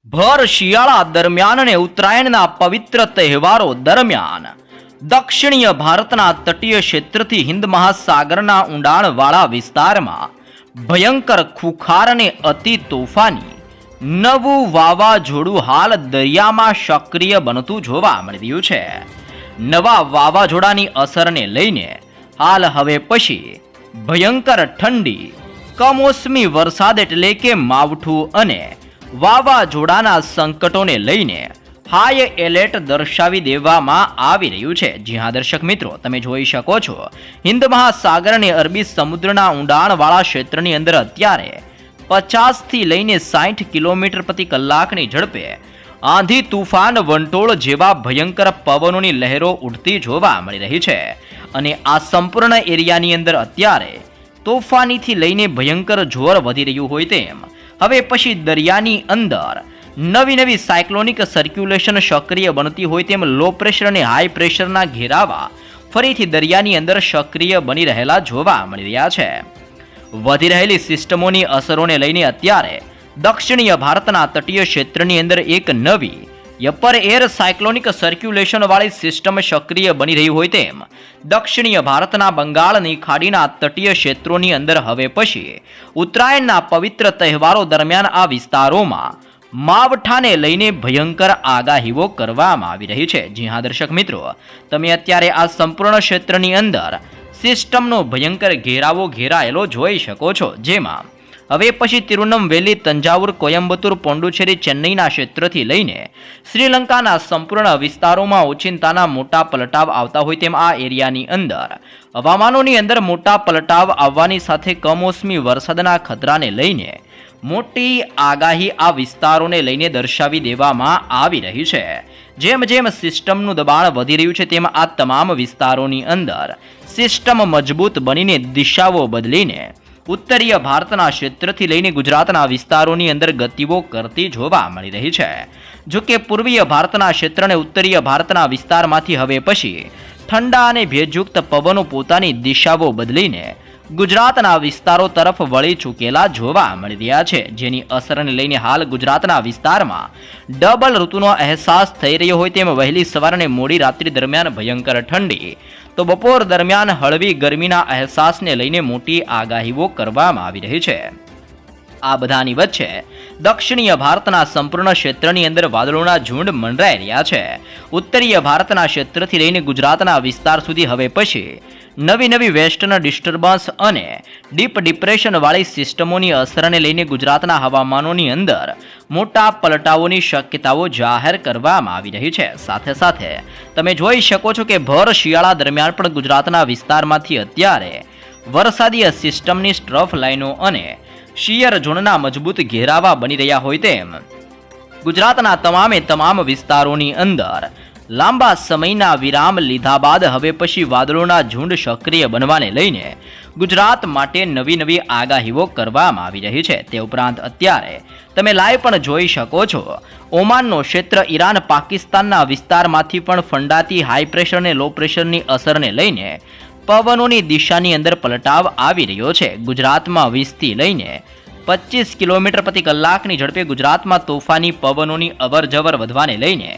ભર શિયાળા દરમિયાન અને ઉત્તરાયણના પવિત્ર તહેવારો દરમિયાન દક્ષિણીય ભારતના તટીય ક્ષેત્રથી હિન્દ મહાસાગરના ઊંડાણવાળા વિસ્તારમાં ભયંકર ખુખાર અને અતિ તોફાની નવું વાવાઝોડું હાલ દરિયામાં સક્રિય બનતું જોવા મળી રહ્યું છે. નવા વાવાઝોડાની અસરને લઈને હાલ હવે પછી ભયંકર ઠંડી, કમોસમી વરસાદ એટલે કે માવઠું અને વાવાઝોડાના સંકટોને લઈને હાઈ એલર્ટ દર્શાવી દેવામાં આવી રહ્યું છે. જી હા દર્શક મિત્રો, તમે જોઈ શકો છો હિન્દ મહાસાગર અને અરબી સમુદ્રના ઊંડાણવાળા ક્ષેત્રની અંદર અત્યારે 50 થી લઈને 60 કિલોમીટર પ્રતિ કલાકની ઝડપે આંધી, તુફાન, વંટોળ જેવા ભયંકર પવનોની લહેરો ઉડતી જોવા મળી રહી છે. અને આ સંપૂર્ણ એરિયાની અંદર અત્યારે તોફાનીથી લઈને ભયંકર જોર વધી રહ્યું હોય તેમ હવે પછી દરિયાની અંદર નવી સાયક્લોનિક સર્ક્યુલેશન સક્રિય બનતી હોય તેમ લો પ્રેશર અને હાઈ પ્રેશરના ઘેરાવા ફરીથી દરિયાની અંદર સક્રિય બની રહેલા જોવા મળી રહ્યા છે. વધી રહેલી સિસ્ટમોની અસરોને લઈને અત્યારે દક્ષિણીય ભારતના તટીય ક્ષેત્રની અંદર એક નવી અપર એર સાયક્લોનિક સર્ક્યુલેશન વાળી સિસ્ટમ સક્રિય બની રહી હોય તેમ દક્ષિણીય ભારતના બંગાળની ખાડીના તટીય ક્ષેત્રોની અંદર હવે પછી ઉત્તરાયણના પવિત્ર તહેવારો દરમિયાન આ વિસ્તારોમાં માવઠાને લઈને ભયંકર આગાહીઓ કરવામાં આવી રહી છે. જી હા દર્શક મિત્રો, તમે અત્યારે આ સંપૂર્ણ ક્ષેત્રની અંદર સિસ્ટમનો ભયંકર ઘેરાવો ઘેરાયેલો જોઈ શકો છો, જેમાં હવે પછી તિરુનમવેલી, તંજાવુર, કોયમ્બતુર, પોંડુચેરી, ચેન્નઈના ક્ષેત્રથી લઈને શ્રીલંકાના સંપૂર્ણ વિસ્તારોમાં ઓચિંતાના મોટા પલટાવ આવતા હોય તેમ આ એરિયાની અંદર હવામાનોની અંદર મોટા પલટાવ આવવાની સાથે કમોસમી વરસાદના ખતરાને લઈને મોટી આગાહી આ વિસ્તારોને લઈને દર્શાવી દેવામાં આવી રહી છે. જેમ સિસ્ટમનું દબાણ વધી રહ્યું છે તેમ આ તમામ વિસ્તારોની અંદર સિસ્ટમ મજબૂત બનીને દિશાઓ બદલીને ઉત્તરીય ભારતના ક્ષેત્રથી લઈને ગુજરાતના વિસ્તારોની અંદર ગતિઓ કરતી જોવા મળી રહી છે. જો કે પૂર્વીય ભારતના ક્ષેત્ર અને ઉત્તરીય ભારતના વિસ્તારમાંથી હવે પછી ઠંડા અને ભેજયુક્ત પવનો પોતાની દિશાઓ બદલીને ગુજરાતના વિસ્તારો તરફ વળી ચૂકેલા જોવા મળી રહ્યા છે, જેની અસરને લઈને હાલ ગુજરાતના વિસ્તારમાં ડબલ ઋતુનો અહેસાસ થઈ રહ્યો હોય તેમ વહેલી સવાર અને મોડી રાત્રિ દરમિયાન ભયંકર ઠંડી, તો બપોર દરમિયાન હળવી ગરમીના અહેસાસને લઈને મોટી આગાહીઓ કરવામાં આવી રહી છે. આ બધાની વચ્ચે દક્ષિણીય ભારતના સંપૂર્ણ ક્ષેત્રની અંદર વાદળોના ઝુંડ મંડરાઈ રહ્યા છે. ઉત્તરીય ભારતના ક્ષેત્રથી લઈને ગુજરાતના વિસ્તાર સુધી હવે પછી નવી વેસ્ટર્ન ડિસ્ટર્બન્સ અને ડીપ ડિપ્રેશન વાળી સિસ્ટમોની અસરને લઈને ગુજરાતના હવામાનોની અંદર મોટા પલટાઓની શક્યતાઓ જાહેર કરવામાં આવી રહી છે. સાથે તમે જોઈ શકો છો કે ભર શિયાળા દરમિયાન પણ ગુજરાતના વિસ્તારમાંથી અત્યારે વરસાદીય સિસ્ટમની સ્ટ્રફ લાઈનો અને શિયર ઝોનના મજબૂત ઘેરાવા બની રહ્યા હોય તેમ ગુજરાતના તમામ વિસ્તારોની અંદર લાંબા સમયના વિરામ લીધા બાદ હવે પછી વાદળોના ઝુંડ સક્રિય બનવાને લઈને ગુજરાત માટે નવી આગાહીઓ કરવામાં આવી રહી છે. તે ઉપરાંત અત્યારે તમે લાઈવ પણ જોઈ શકો છો ઓમાનનો ક્ષેત્ર, ઈરાન, પાકિસ્તાનના વિસ્તારમાંથી પણ ફંડાતી હાઈ પ્રેશર અને લો પ્રેશરની અસરને લઈને પવનોની દિશાની અંદર પલટાવ આવી રહ્યો છે. ગુજરાતમાં 20 થી લઈને 25 કિલોમીટર પ્રતિ કલાકની ઝડપે ગુજરાતમાં તોફાની પવનોની અવરજવર વધવાને લઈને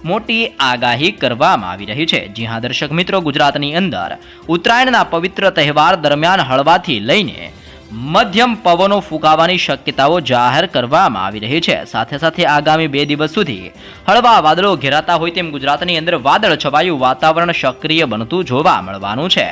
મોટી આગાહી કરવામાં આવી રહી છે. જી હા દર્શક મિત્રો, ગુજરાતની અંદર ઉત્તરાયણના પવિત્ર તહેવાર દરમિયાન હળવાથી લઈને મધ્યમ પવનો ફૂંકાવાની શક્યતાઓ જાહેર કરવામાં આવી રહી છે. સાથે આગામી 2 દિવસ સુધી હળવા વાદળો ઘેરાતા હોય તેમ ગુજરાતની અંદર વાદળ છવાયું વાતાવરણ સક્રિય બનતું જોવા મળવાનું છે.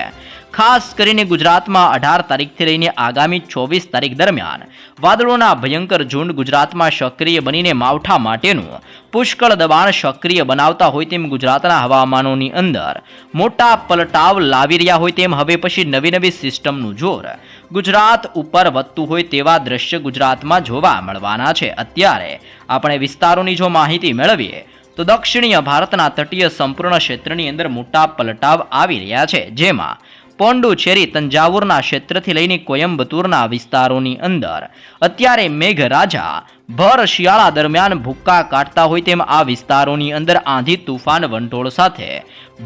ખાસ કરીને ગુજરાતમાં 18 તારીખથી લઈને આગામી 24 તારીખ દરમિયાન વાદળોના ભયંકર ઝુંડ ગુજરાતમાં સક્રિય બનીને માવઠા માટેનું પુષ્કળ દબાણ સક્રિય બનાવતા હોય તેમ ગુજરાતના હવામાનોની અંદર મોટા પલટાવ લાવી રહ્યા હોય તેમ હવે પછી નવી સિસ્ટમનું જોર ગુજરાત ઉપર વધતું હોય તેવા દ્રશ્ય ગુજરાતમાં જોવા મળવાના છે. અત્યારે આપણે વિસ્તારોની જો માહિતી મેળવીએ તો દક્ષિણીય ભારતના તટીય સંપૂર્ણ ક્ષેત્રની અંદર મોટા પલટાવ આવી રહ્યા છે, જેમાં પોંડુચેરી, તંજાવુરના ક્ષેત્રથી લઈને કોયમ્બતુરના વિસ્તારોની અંદર અત્યારે મેઘરાજા ભર શિયાળા દરમિયાન ભૂક્કા કાઢતા હોય તેમ આ વિસ્તારોની અંદર આંધી, તુફાન, વંટોળ સાથે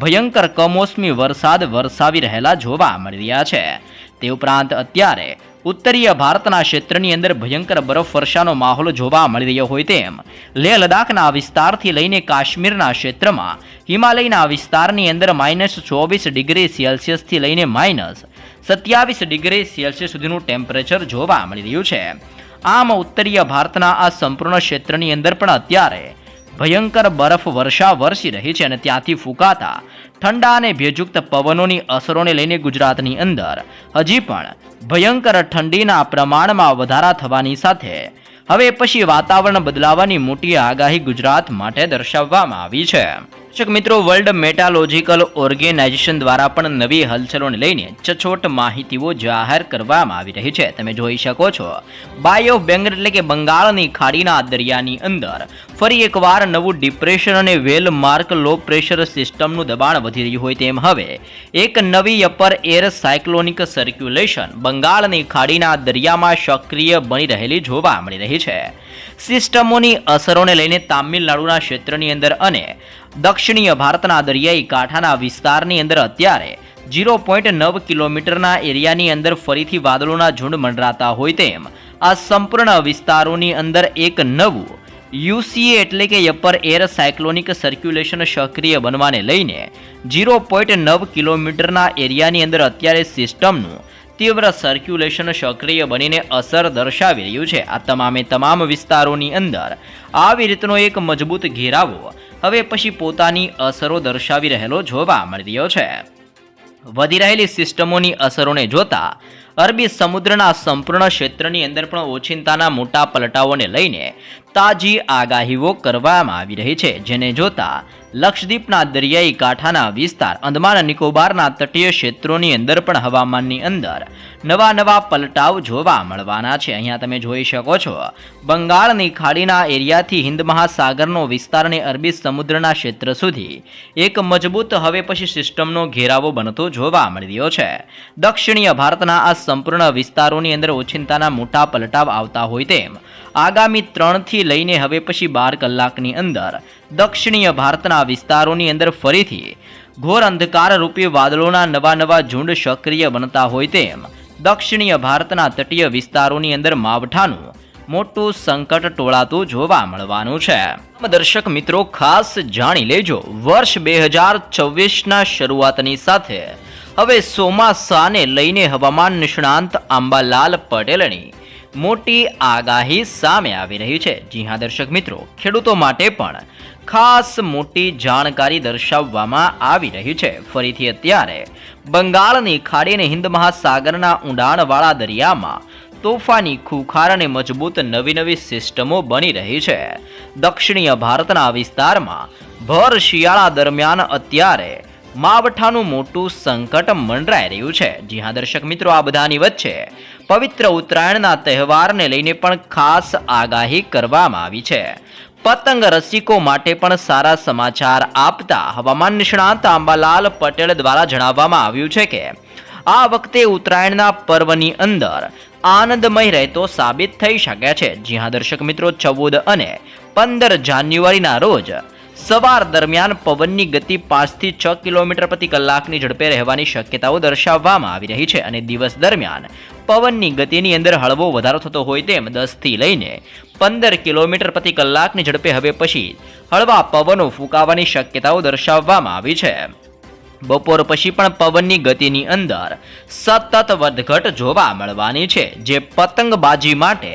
ભયંકર કમોસમી વરસાદ વરસાવી રહેલા જોવા મળી રહ્યા છે. તે ઉપરાંત અત્યારે ઉત્તરીય ભારતના ક્ષેત્રની અંદર ભયંકર બરફવર્ષાનો માહોલ જોવા મળી રહ્યો હોય તેમ લેહ લદ્દાખના વિસ્તારથી લઈને કાશ્મીરના ક્ષેત્રમાં હિમાલયના વિસ્તારની અંદર -24°C થી લઈને -27°C સુધીનું ટેમ્પરેચર જોવા મળી રહ્યું છે. આમ ઉત્તરીય ભારતના આ સંપૂર્ણ ક્ષેત્રની અંદર પણ અત્યારે ભયંકર બરફ વર્ષા વરસી રહી છે અને ત્યાંથી ફૂંકાતા ઠંડા અને ભેજયુક્ત પવનોની અસરોને લઈને ગુજરાતની અંદર હજી પણ ભયંકર ઠંડીના પ્રમાણમાં વધારા થવાની સાથે હવે પછી વાતાવરણ બદલાવાની મોટી આગાહી ગુજરાત માટે દર્શાવવામાં આવી છે. દર્શક મિત્રો, વર્લ્ડ મેટાલોજિકલ ઓર્ગેનાઇઝેશન દ્વારા પણ નવી હલચલોને લઈને સચોટ માહિતીઓ જાહેર કરવામાં આવી રહી છે. તમે જોઈ શકો છો, બાય ઓફ બેંગલ એટલે કે બંગાળની ખાડીના દરિયાની અંદર ફરી એકવાર નવું ડિપ્રેશન અને વેલ માર્ક લો પ્રેશર સિસ્ટમનું દબાણ વધી રહ્યું હોય તેમ હવે એક નવી અપર એર સાયક્લોનિક સર્ક્યુલેશન બંગાળની ખાડીના દરિયામાં સક્રિય બની રહેલી જોવા મળી રહી છે. સિસ્ટમોની અસરોને લઈને તામિલનાડુના ક્ષેત્રની અંદર અને દક્ષિણીય ભારતના દરિયાઈ કાંઠાના વિસ્તારની અંદર અત્યારે 0.9 કિલોમીટરના એરિયાની અંદર ફરીથી વાદળોના ઝુંડ મંડરાતા હોય તેમ આ સંપૂર્ણ વિસ્તારોની અંદર એક નવું યુસીએ એટલે કે અપર એર સાયક્લોનિક સર્ક્યુલેશન સક્રિય બનવાને લઈને 0.9 કિલોમીટરના એરિયાની અંદર અત્યારે સિસ્ટમનું તીવ્ર સર્ક્યુલેશન સક્રિય બનીને અસર દર્શાવી રહ્યું છે. આ તમામ વિસ્તારોની અંદર આવી રીતનો એક મજબૂત ઘેરાવો હવે પછી પોતાની અસરો દર્શાવી રહેલો જોવા મળી રહ્યો છે. વધી રહેલી સિસ્ટમોની અસરોને જોતા અરબી સમુદ્રના સંપૂર્ણ ક્ષેત્રની અંદર પણ ઓચિંતાના મોટા પલટાઓને લઈને તાજી આગાહીઓ કરવામાં આવી રહી છે, જેને જોતા લક્ષદ્વીપના દરિયાઈ કાંઠાના વિસ્તાર, અંદમાન નિકોબારના તટીય ક્ષેત્રોની અંદર પણ હવામાનની અંદર નવા પલટાવ જોવા મળવાના છે. અહીંયા તમે જોઈ શકો છો, બંગાળની ખાડીના એરિયાથી હિન્દ મહાસાગરનો વિસ્તાર અને અરબી સમુદ્રના ક્ષેત્ર સુધી એક મજબૂત હવે પછી સિસ્ટમનો ઘેરાવો બનતો જોવા મળી રહ્યો છે. દક્ષિણીય ભારતના આ સંપૂર્ણ વિસ્તારોની અંદર ઓચિંતાના મોટા પલટાવ આવતા હોય તેમ આગામી 3 થી લઈને હવે પછી 12 કલાકની અંદર દક્ષિણીય ભારતના વિસ્તારોની અંદર ફરીથી ઘોર અંધકાર રૂપી વાદળોના નવા ઝુંડ સક્રિય બનતા હોય તેમ દક્ષિણીય ભારતના તટીય વિસ્તારોની અંદર માવઠાનું મોટું સંકટ ટોળાતું જોવા મળવાનું છે. દર્શક મિત્રો, ખાસ જાણી લેજો, વર્ષ 2024ના શરૂઆતની સાથે હવે ચોમાસાને લઈને હવામાન નિષ્ણાંત અંબાલાલ પટેલની મોટી આગાહી સામે આવી રહી છે. જી હા દર્શક મિત્રો, ખેડૂતો માટે પણ ખાસ મોટી જાણકારી દર્શાવવામાં આવી રહી છે. ફરીથી અત્યારે બંગાળની ખાડી અને હિન્દ મહાસાગરના ઊંડાણવાળા દરિયામાં તોફાની, ખુખાર અને મજબૂત નવી સિસ્ટમો બની રહી છે. દક્ષિણીય ભારતના વિસ્તારમાં ભર શિયાળા દરમિયાન અત્યારે માવઠાનું મોટું સંકટ મંડરાઈ રહ્યું છે. જી હા દર્શક મિત્રો, આ બધાની વચ્ચે પવિત્ર ઉત્તરાયણના તહેવારને લઈને પણ ખાસ આગાહી કરવામાં આવી છે. પતંગ રસિકો માટે પણ સારા સમાચાર આપતા હવામાન નિષ્ણાંત અંબાલાલ પટેલ દ્વારા જણાવવામાં આવ્યું છે કે આ વખતે ઉત્તરાયણના પર્વની અંદર આનંદમય રહેતો સાબિત થઈ શકે છે. જી હા દર્શક મિત્રો, 14 અને 15 જાન્યુઆરીના રોજ સવાર દરમિયાન પવનની ગતિ 5 થી 6 કિલોમીટર પ્રતિ કલાકની ઝડપે રહેવાની શક્યતાઓ દર્શાવવામાં આવી રહી છે અને દિવસ દરમિયાન પવનની ગતિની અંદર હળવો વધારો થતો હોય તેમ 10 થી લઈને 15 કિલોમીટર પ્રતિ કલાકની ઝડપે હવે પછી હળવા પવનો ફૂંકાવાની શક્યતાઓ દર્શાવવામાં આવી છે. બપોર પછી પણ પવનની ગતિની અંદર સતત વધઘટ જોવા મળવાની છે, જે પતંગબાજી માટે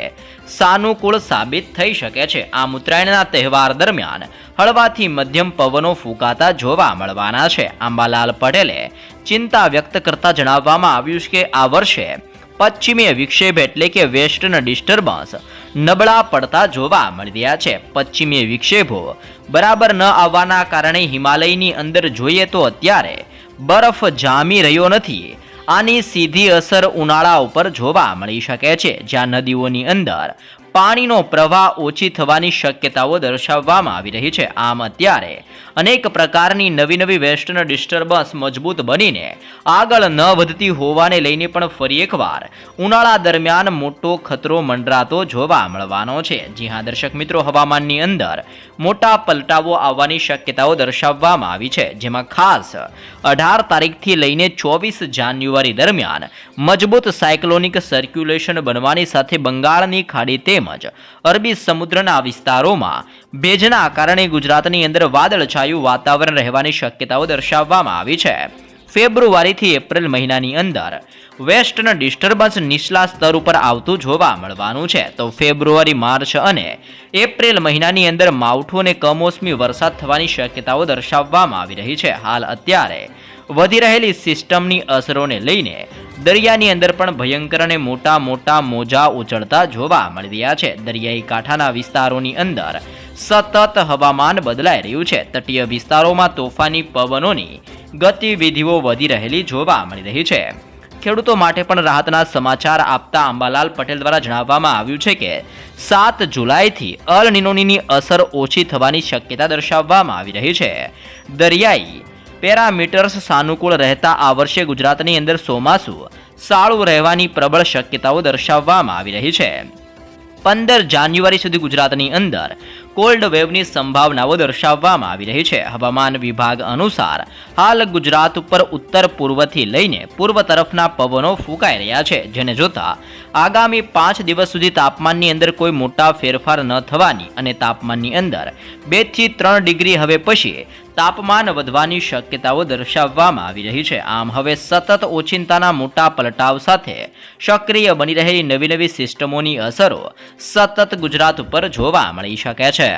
સાનુકૂળ સાબિત થઈ શકે છે. આમ ઉત્તરાયણના તહેવાર દરમિયાન હળવાથી મધ્યમ પવનો ફૂંકાતા જોવા મળવાના છે. અંબાલાલ પટેલે ચિંતા વ્યક્ત કરતા જણાવવામાં આવ્યું છે કે આ વર્ષે પશ્ચિમીય વિક્ષેપ એટલે કે વેસ્ટર્ન ડિસ્ટર્બન્સ નબળા પડતા જોવા મળી રહ્યા છે. પશ્ચિમીય વિક્ષેપો બરાબર ન આવવાના કારણે હિમાલયની અંદર જોઈએ તો અત્યારે બરફ જામી રહ્યો નથી. આની સીધી અસર ઉનાળા ઉપર જોવા મળી શકે છે, જ્યાં નદીઓની અંદર પાણીનો પ્રવાહ ઓછી થવાની શક્યતાઓ દર્શાવવામાં આવી રહી છે. આમ અત્યારે અનેક પ્રકારની નવી વેસ્ટર્ન ડિસ્ટર્બન્સ મજબૂત બનીને આગળ ન વધતી હોવાને લઈને પણ ફરી એકવાર ઉનાળા દરમિયાન મોટો ખતરો મંડરાતો જોવા મળવાનો છે. જી હા દર્શક મિત્રો, હવામાનની અંદર મોટા પલટાવો આવવાની શક્યતાઓ દર્શાવવામાં આવી છે, જેમાં ખાસ 18 તારીખથી લઈને 24 જાન્યુઆરી દરમિયાન મજબૂત સાયક્લોનિક સર્ક્યુલેશન બનવાની સાથે બંગાળની ખાડી તેમજ અરબી સમુદ્રના વિસ્તારોમાં ભેજના કારણે ગુજરાતની અંદર વાદળછાયું વાતાવરણ રહેવાની શક્યતાઓ દર્શાવવામાં આવી છે. ફેબ્રુઆરીથી એપ્રિલ મહિનાની અંદર વેસ્ટર્ન ડિસ્ટર્બન્સ નીચલા સ્તર ઉપર આવતું જોવા મળવાનું છે. તો ફેબ્રુઆરી, માર્ચ અને એપ્રિલ મહિનાની અંદર માવઠું અને કમોસમી વરસાદ થવાની શક્યતાઓ દર્શાવવામાં આવી રહી છે. હાલ અત્યારે વધી રહેલી સિસ્ટમની અસરોને લઈને દરિયાની અંદર પણ ભયંકર અને મોટા મોજા ઉછળતા જોવા મળી રહ્યા છે. દરિયાઈ કાંઠાના વિસ્તારોની અંદર સતત હવામાન બદલાઈ રહ્યું છે. તટીય વિસ્તારોમાં તોફાની પવનોની ગતિવિધિઓ વધી રહેલી જોવા મળી રહી છે. ખેડૂતો માટે પણ રાહતના સમાચાર આપતા અંબાલાલ પટેલ દ્વારા જણાવવામાં આવ્યું છે કે 7 જુલાઈથી અલ નિનોની અસર ઓછી થવાની શક્યતા દર્શાવવામાં આવી રહી છે. દરિયાઈ પેરામીટર્સ સાનુકૂળ રહેતા આ વર્ષે ગુજરાતની અંદર ચોમાસું સાળું રહેવાની પ્રબળ શક્યતાઓ દર્શાવવામાં આવી રહી છે. 15 જાન્યુઆરી સુધી ગુજરાતની અંદર કોલ્ડ વેવની સંભાવનાઓ દર્શાવવામાં આવી રહી છે. હવામાન વિભાગ અનુસાર હાલ ગુજરાત ઉપર ઉત્તર પૂર્વથી લઈને પૂર્વ તરફના પવનો ફૂંકાઈ રહ્યા છે, જેને જોતા આગામી 5 દિવસ સુધી તાપમાનની અંદર કોઈ મોટા ફેરફાર ન થવાની અને તાપમાનની અંદર 2 થી 3 ડિગ્રી હવે પછી તાપમાન વધવાની શક્યતાઓ દર્શાવવામાં આવી રહી છે. આમ હવે સતત ઓચિંતાના મોટા પલટાવ સાથે સક્રિય બની રહેલી નવી સિસ્ટમોની અસરો સતત ગુજરાત ઉપર જોવા મળી શકે છે.